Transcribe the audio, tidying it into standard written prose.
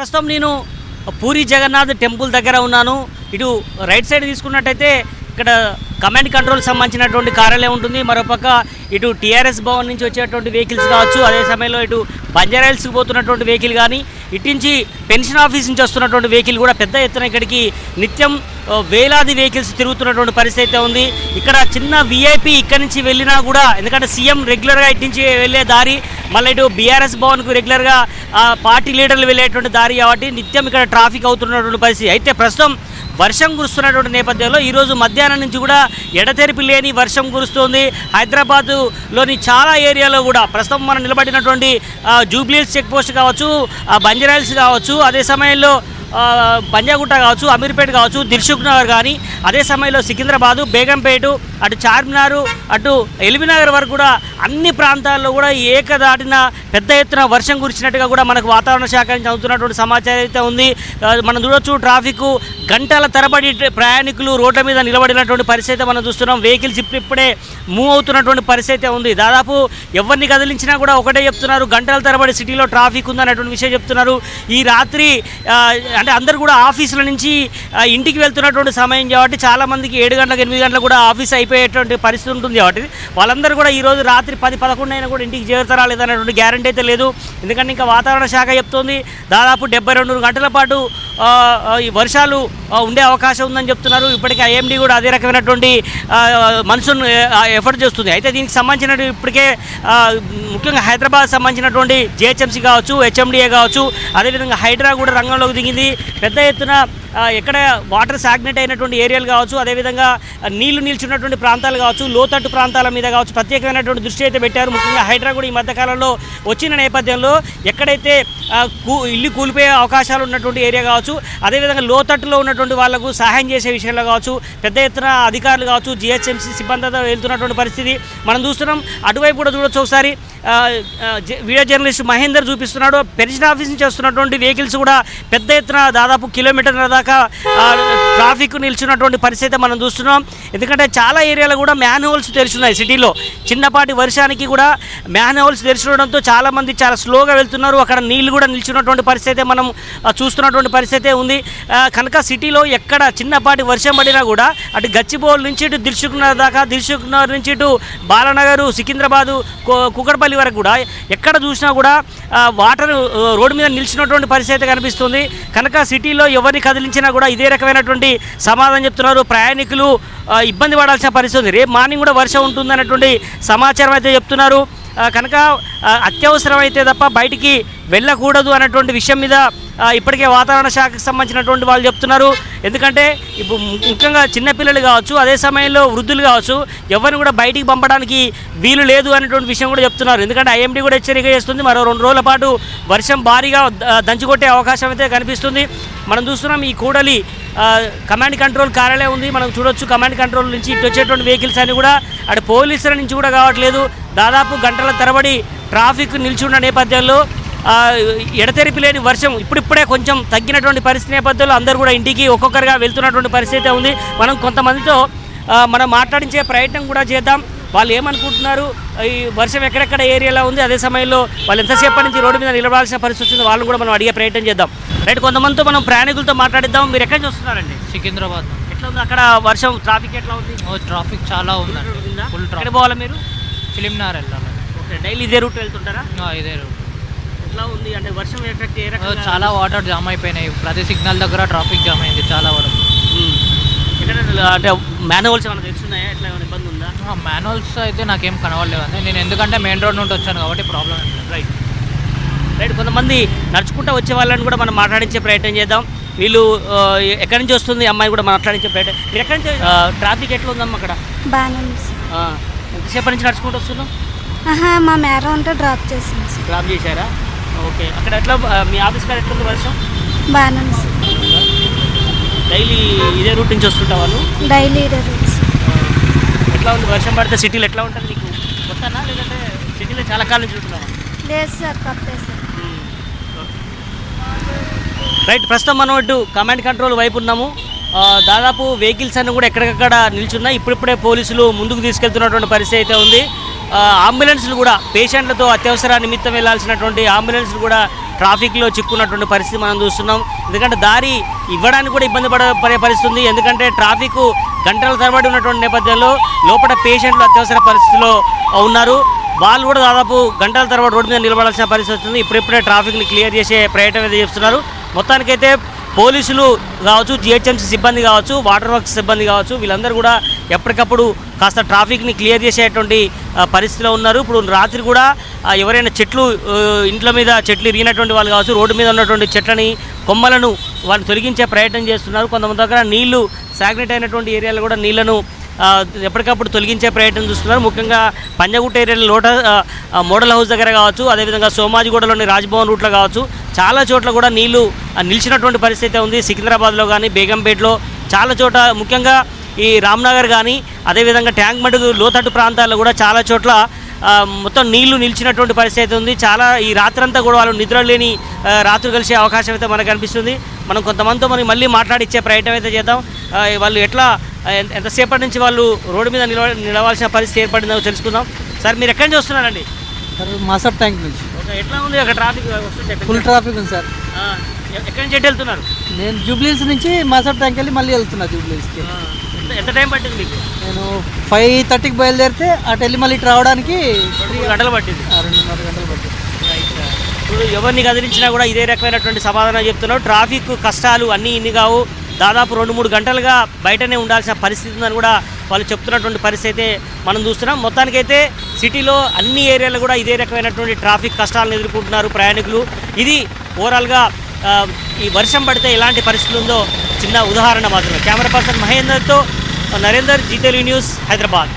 ప్రస్తుతం నేను పూరి జగన్నాథ్ టెంపుల్ దగ్గర ఉన్నాను. ఇటు రైట్ సైడ్ తీసుకున్నట్టయితే ఇక్కడ కమాండ్ కంట్రోల్ సంబంధించినటువంటి కార్యాలయం ఉంటుంది. మరోపక్క ఇటు టీఆర్ఎస్ భవన్ నుంచి వచ్చేటువంటి వెహికల్స్ కావచ్చు, అదే సమయంలో ఇటు బంజారాహిల్స్కి పోతున్నటువంటి వెహికల్ కానీ, ఇటు నుంచి పెన్షన్ ఆఫీస్ నుంచి వస్తున్నటువంటి వెహికల్ కూడా పెద్ద ఎత్తున ఇక్కడికి నిత్యం వేలాది వెహికల్స్ తిరుగుతున్నటువంటి పరిస్థితి అయితే ఉంది. ఇక్కడ చిన్న విఐపి ఇక్కడి నుంచి వెళ్ళినా కూడా, ఎందుకంటే సీఎం రెగ్యులర్గా ఇటు నుంచి వెళ్ళే దారి, మళ్ళీ ఇటు బీఆర్ఎస్ భవన్కు రెగ్యులర్గా పార్టీ లీడర్లు వెళ్ళేటువంటి దారి కాబట్టి నిత్యం ఇక్కడ ట్రాఫిక్ అవుతున్నటువంటి పరిస్థితి. అయితే ప్రస్తుతం వర్షం కురుస్తున్నటువంటి నేపథ్యంలో ఈరోజు మధ్యాహ్నం నుంచి కూడా ఎడతెరిపి లేని వర్షం కురుస్తోంది. హైదరాబాదులోని చాలా ఏరియాలో కూడా ప్రస్తుతం మనం నిలబడినటువంటి జూబ్లీహిల్స్ చెక్ పోస్ట్ కావచ్చు, బంజారాహిల్స్ కావచ్చు, అదే సమయంలో పంజాగుట్ట కావచ్చు, అమీర్పేట కావచ్చు, దిల్సుఖ్ నగర్ కానీ, అదే సమయంలో సికింద్రాబాదు, బేగంపేట, అటు చార్మినారు, అటు ఎల్బీనగర్ వరకు కూడా అన్ని ప్రాంతాల్లో కూడా ఏకదాటిన పెద్ద ఎత్తున వర్షం కురిచినట్టుగా కూడా మనకు వాతావరణ శాఖ నుంచి అందుతున్నటువంటి సమాచారం అయితే ఉంది. మనం చూడొచ్చు ట్రాఫిక్ గంటల తరబడి ప్రయాణికులు రోడ్ల మీద నిలబడినటువంటి పరిస్థితి మనం చూస్తున్నాం. వెహికల్స్ ఇప్పుడే మూవ్ అవుతున్నటువంటి పరిస్థితి ఉంది. దాదాపు ఎవరిని కదిలించినా కూడా ఒకటే చెప్తున్నారు, గంటల తరబడి సిటీలో ట్రాఫిక్ ఉందనేటువంటి విషయం చెప్తున్నారు. ఈ రాత్రి అంటే అందరూ కూడా ఆఫీసుల నుంచి ఇంటికి వెళ్తున్నటువంటి సమయం కాబట్టి చాలామందికి 7 గంటలకు 8 గంటలకు కూడా ఆఫీస్ అయిపోయేటువంటి పరిస్థితి ఉంటుంది కాబట్టి వాళ్ళందరూ కూడా ఈరోజు రాత్రి 10-11 అయినా కూడా ఇంటికి చేరుతారా లేదనేటువంటి గ్యారంటీ అయితే లేదు. ఎందుకంటే ఇంకా వాతావరణ శాఖ చెప్తోంది దాదాపు 72 గంటల పాటు ఈ వర్షాలు ఉండే అవకాశం ఉందని చెప్తున్నారు. ఇప్పటికే ఐఎండీ కూడా అదే రకమైనటువంటి మన్సూన్ ఎఫర్ట్ చేస్తుంది. అయితే దీనికి సంబంధించిన ఇప్పటికే ముఖ్యంగా హైదరాబాద్ సంబంధించినటువంటి జిహెచ్ఎంసీ కావచ్చు, హెచ్ఎండిఏ కావచ్చు, అదేవిధంగా హైడ్రా కూడా రంగంలోకి దిగింది. పెద్ద ఎత్తున ఎక్కడ వాటర్ సాగ్నెట్ అయినటువంటి ఏరియాలు కావచ్చు, అదేవిధంగా నీళ్లు నిల్చున్నటువంటి ప్రాంతాలు కావచ్చు, లోతట్టు ప్రాంతాల మీద కావచ్చు ప్రత్యేకమైనటువంటి దృష్టి అయితే పెట్టారు. ముఖ్యంగా హైడ్రా కూడా ఈ మధ్యకాలంలో వచ్చిన నేపథ్యంలో ఎక్కడైతే ఇల్లు కూలిపోయే అవకాశాలు ఉన్నటువంటి ఏరియా కావచ్చు, అదేవిధంగా లోతట్టులో ఉన్నటువంటి వాళ్లకు సహాయం చేసే విషయంలో కావచ్చు పెద్ద ఎత్తున అధికారులు కావచ్చు, జిహెచ్ఎంసీ సిబ్బందితో వెళ్తున్నటువంటి పరిస్థితి మనం చూస్తున్నాం. అటువైపు కూడా చూడొచ్చు ఒకసారి వీడియో జర్నలిస్ట్ మహేందర్ చూపిస్తున్నాడు. పెన్షన్ ఆఫీస్ నుంచి వస్తున్నటువంటి వెహికల్స్ కూడా పెద్ద ఎత్తున దాదాపు కిలోమీటర్ల దాకా ట్రాఫిక్ నిల్చున్నటువంటి పరిస్థితి మనం చూస్తున్నాం. ఎందుకంటే చాలా ఏరియాలో కూడా మ్యాన్ హోల్స్ తెరుచున్నాయి. సిటీలో చిన్నపాటి వర్షానికి కూడా మ్యాన్ హోల్స్ తెరుచుకోవడంతో చాలామంది చాలా స్లోగా వెళ్తున్నారు. అక్కడ నీళ్లు కూడా నిల్చున్నటువంటి పరిస్థితి మనం చూస్తున్నటువంటి పరిస్థితి ఉంది. కనుక సిటీలో ఎక్కడ చిన్నపాటి వర్షం పడినా కూడా అటు గచ్చిబౌలి నుంచి ఇటు దిల్సుఖ్ నగర్ దాకా, దిల్సుఖ్ నగర్ నుంచి ఇటు బాలానగర్, సికింద్రాబాదు, కుకట్పల్లి వరకు కూడా ఎక్కడ చూసినా కూడా వాటర్ రోడ్డు మీద నిలిచినటువంటి పరిస్థితి కనిపిస్తుంది. కనుక సిటీలో ఎవరిని కదిలించినా కూడా ఇదే రకమైనటువంటి సమాధానం చెప్తున్నారు. ప్రయాణికులు ఇబ్బంది పడాల్సిన పరిస్థితి ఉంది. రేపు మార్నింగ్ కూడా వర్షం ఉంటుందనేటువంటి సమాచారం అయితే చెప్తున్నారు. కనుక అత్యవసరం అయితే తప్ప బయటికి వెళ్ళకూడదు అన్నటువంటి విషయం మీద ఇప్పటికే వాతావరణ శాఖకు సంబంధించినటువంటి వాళ్ళు చెప్తున్నారు. ఎందుకంటే ఇప్పుడు ముఖ్యంగా చిన్నపిల్లలు కావచ్చు, అదే సమయంలో వృద్ధులు కావచ్చు, ఎవరిని కూడా బయటికి పంపడానికి వీలు లేదు అనేటువంటి విషయం కూడా చెప్తున్నారు. ఎందుకంటే ఐఎండీ కూడా హెచ్చరిక చేస్తుంది, మరో 2 రోజుల పాటు వర్షం భారీగా దంచుకొట్టే అవకాశం అయితే కనిపిస్తుంది. మనం చూస్తున్నాం ఈ కూడలి కమాండ్ కంట్రోల్ కార్యాలయం ఉంది. మనం చూడొచ్చు కమాండ్ కంట్రోల్ నుంచి ఇటు వచ్చేటువంటి వెహికల్స్ అన్ని కూడా అటు పోలీసుల నుంచి కూడా కావట్లేదు. దాదాపు గంటల తరబడి ట్రాఫిక్ నిల్చున్న నేపథ్యంలో ఎడతెరిపి లేని వర్షం ఇప్పుడిప్పుడే కొంచెం తగ్గినటువంటి పరిస్థితి నేపథ్యంలో అందరూ కూడా ఇంటికి ఒక్కొక్కరుగా వెళ్తున్నటువంటి పరిస్థితి ఉంది. మనం కొంతమందితో మనం మాట్లాడించే ప్రయత్నం కూడా చేద్దాం. వాళ్ళు ఏమనుకుంటున్నారు, ఈ వర్షం ఎక్కడెక్కడ ఏరియాలో ఉంది, అదే సమయంలో వాళ్ళు ఎంతసేపటి నుంచి రోడ్డు మీద నిలబడాల్సిన పరిస్థితి వస్తుంది, వాళ్ళని కూడా మనం అడిగే ప్రయత్నం చేద్దాం. రైట్, కొంతమందితో మనం ప్రయాణికులతో మాట్లాడిద్దాం. మీరు ఎక్కడి నుంచి వస్తున్నారండి? సికింద్రాబాద్. ఎట్లా ఉంది అక్కడ వర్షం, ట్రాఫిక్ ఎట్లా ఉంది? ట్రాఫిక్ చాలా ఉందండి, ఫుల్ ట్రాఫిక్. ఎక్కడ పోవాలి మీరు? ఫిలింనగర్ వెళ్ళాలి. ఓకే, డైలీ ఇదే రూట్ వెళ్తుంటారా? ఇదే రూట్. ఎట్లా ఉంది అంటే వర్షం ఎఫెక్ట్ ఏ రకంగా? చాలా వాటర్ జామ్ అయిపోయినాయి, ప్రతి సిగ్నల్ దగ్గర ట్రాఫిక్ జామ్ అయింది చాలా వరకు. అంటే మ్యాన్హోల్స్ ఏమైనా తెలుస్తున్నాయా, ఎట్లా ఏమైనా ఇబ్బంది ఉందా? మ్యాన్హోల్స్ అయితే నాకేం కనవలేదండి, నేను ఎందుకంటే మెయిన్ రోడ్ నుండి వచ్చాను కాబట్టి ప్రాబ్లం ఏం లేదు. రైట్ రైట్, కొంతమంది నడుచుకుంటూ వచ్చే వాళ్ళని కూడా మనం మాట్లాడించే ప్రయత్నం చేద్దాం. వీళ్ళు ఎక్కడి నుంచి వస్తుంది అమ్మాయి కూడా మాట్లాడించే ప్రయత్నం. మీరు ఎక్కడి నుంచి ట్రాఫిక్ ఎట్లా ఉందమ్మా అక్కడ? ఎంతసేపటి నుంచి నడుచుకుంటూ వస్తున్నాం? మా మేడం ఉంటే డ్రాప్ చేసింది. డ్రాప్ చేశారా? ఓకే, అక్కడ ఎట్లా మీ ఆఫీస్ కాడ ఎట్లా ఉంది వర్షం? బాగానే ఉంది. డైలీ ఇదే రూట్ నుంచి వస్తుంటా వాళ్ళు? డైలీ ఇదే రూట్స్. ఎట్లా ఉంది వర్షం పడితే సిటీలో ఎట్లా ఉంటుంది నీకు? కొత్తనా లేదంటే సిటీలో చాలా కాలం నుంచి ఉంటున్నావా? లేదు సార్, కొత్త సార్. రైట్, ప్రస్తుతం మనం ఇటు కమాండ్ కంట్రోల్ వైపు ఉన్నాము. దాదాపు వెహికల్స్ అన్నీ కూడా ఎక్కడికక్కడ నిల్చున్నాయి. ఇప్పుడిప్పుడే పోలీసులు ముందుకు తీసుకెళ్తున్నటువంటి పరిస్థితి అయితే ఉంది. అంబులెన్స్లు కూడా పేషెంట్లతో అత్యవసర నిమిత్తం వెళ్లాల్సినటువంటి అంబులెన్స్లు కూడా ట్రాఫిక్లో చిక్కున్నటువంటి పరిస్థితి మనం చూస్తున్నాం. ఎందుకంటే దారి ఇవ్వడానికి కూడా ఇబ్బంది పడే పరిస్థితి ఉంది. ఎందుకంటే ట్రాఫిక్ గంటల తరబడి ఉన్నటువంటి నేపథ్యంలో లోపల పేషెంట్లు అత్యవసర పరిస్థితిలో ఉన్నారు. వాళ్ళు కూడా దాదాపు గంటల తరబడి రోడ్డు మీద నిలబడాల్సిన పరిస్థితి వస్తుంది. ఇప్పుడిప్పుడే ట్రాఫిక్ని క్లియర్ చేసే ప్రయత్నం అయితే చేస్తున్నారు. మొత్తానికైతే పోలీసులు కావచ్చు, జిహెచ్ఎంసీ సిబ్బంది కావచ్చు, వాటర్ వర్క్స్ సిబ్బంది కావచ్చు, వీళ్ళందరూ కూడా ఎప్పటికప్పుడు కాస్త ట్రాఫిక్ని క్లియర్ చేసేటువంటి పరిస్థితిలో ఉన్నారు. ఇప్పుడు రాత్రి కూడా ఎవరైనా చెట్లు ఇంట్ల మీద చెట్లు ఇరిగినటువంటి వాళ్ళు కావచ్చు, రోడ్డు మీద ఉన్నటువంటి చెట్లని కొమ్మలను వాళ్ళు తొలగించే ప్రయత్నం చేస్తున్నారు. కొంతమంది దగ్గర నీళ్లు సాగ్నేట్ అయినటువంటి ఏరియాలో కూడా నీళ్లను ఎప్పటికప్పుడు తొలగించే ప్రయత్నం చూస్తున్నారు. ముఖ్యంగా పంజగుట్ట ఏరియాలో మోడల్ హౌస్ దగ్గర కావచ్చు, అదేవిధంగా సోమాజిగూడలోని రాజ్భవన్ రూట్లో కావచ్చు, చాలా చోట్ల కూడా నీళ్లు నిలిచినటువంటి పరిస్థితి ఉంది. సికింద్రాబాద్లో కానీ, బేగంపేటలో చాలా చోట, ముఖ్యంగా ఈ రామ్నగర్ కానీ, అదేవిధంగా ట్యాంక్ బండ్ లోతట్టు ప్రాంతాల్లో కూడా చాలా చోట్ల మొత్తం నీళ్లు నిలిచినటువంటి పరిస్థితి ఉంది. చాలా ఈ రాత్రంతా కూడా వాళ్ళు నిద్రలేని రాత్రి కలిసే అవకాశం అయితే మనకు కనిపిస్తుంది. మనం కొంతమందితో మనం మళ్ళీ మాట్లాడిచ్చే ప్రయత్నం అయితే చేద్దాం. వాళ్ళు ఎట్లా ఎంతసేపటి నుంచి వాళ్ళు రోడ్డు మీద నిలవాల్సిన పరిస్థితి ఏర్పడిందో తెలుసుకుందాం. సార్, మీరు ఎక్కడి నుంచి వస్తున్నారండి? సార్ మాసప్ ట్యాంక్ నుంచి. ఓకే, ఎట్లా ఉంది అక్కడ ట్రాఫిక్ వస్తుంది? ఫుల్ ట్రాఫిక్ ఉంది సార్. ఎక్కడి నుంచి ఎటు వెళ్తున్నారు? నేను జూబ్లీస్ నుంచి మాసప్ ట్యాంక్ వెళ్ళి మళ్ళీ వెళ్తున్నా జూబ్లీస్కి. ఎంత టైం పట్టింది మీకు? నేను 5:30కి బయలుదేరితే అటు వెళ్ళి మళ్ళీ ఇటు రావడానికి 3 గంటలు పట్టింది. 2.5 గంటలు పట్టింది. ఇప్పుడు ఎవరిని కదిలించినా కూడా ఇదే రకమైనటువంటి సమాధానం చెప్తున్నారు. ట్రాఫిక్ కష్టాలు అన్నీ ఇన్ని కావు, దాదాపు 2-3 గంటలుగా బయటనే ఉండాల్సిన పరిస్థితి ఉందని కూడా వాళ్ళు చెప్తున్నటువంటి పరిస్థితి అయితే మనం చూస్తున్నాం. మొత్తానికైతే సిటీలో అన్ని ఏరియాలు కూడా ఇదే రకమైనటువంటి ట్రాఫిక్ కష్టాలను ఎదుర్కొంటున్నారు ప్రయాణికులు. ఇది ఓవరాల్గా ఈ వర్షం పడితే ఎలాంటి పరిస్థితులు ఉందో చిన్న ఉదాహరణ మాత్రమే. కెమెరా పర్సన్ మహేందర్తో నరేందర్, జీ తెలుగు న్యూస్, హైదరాబాద్.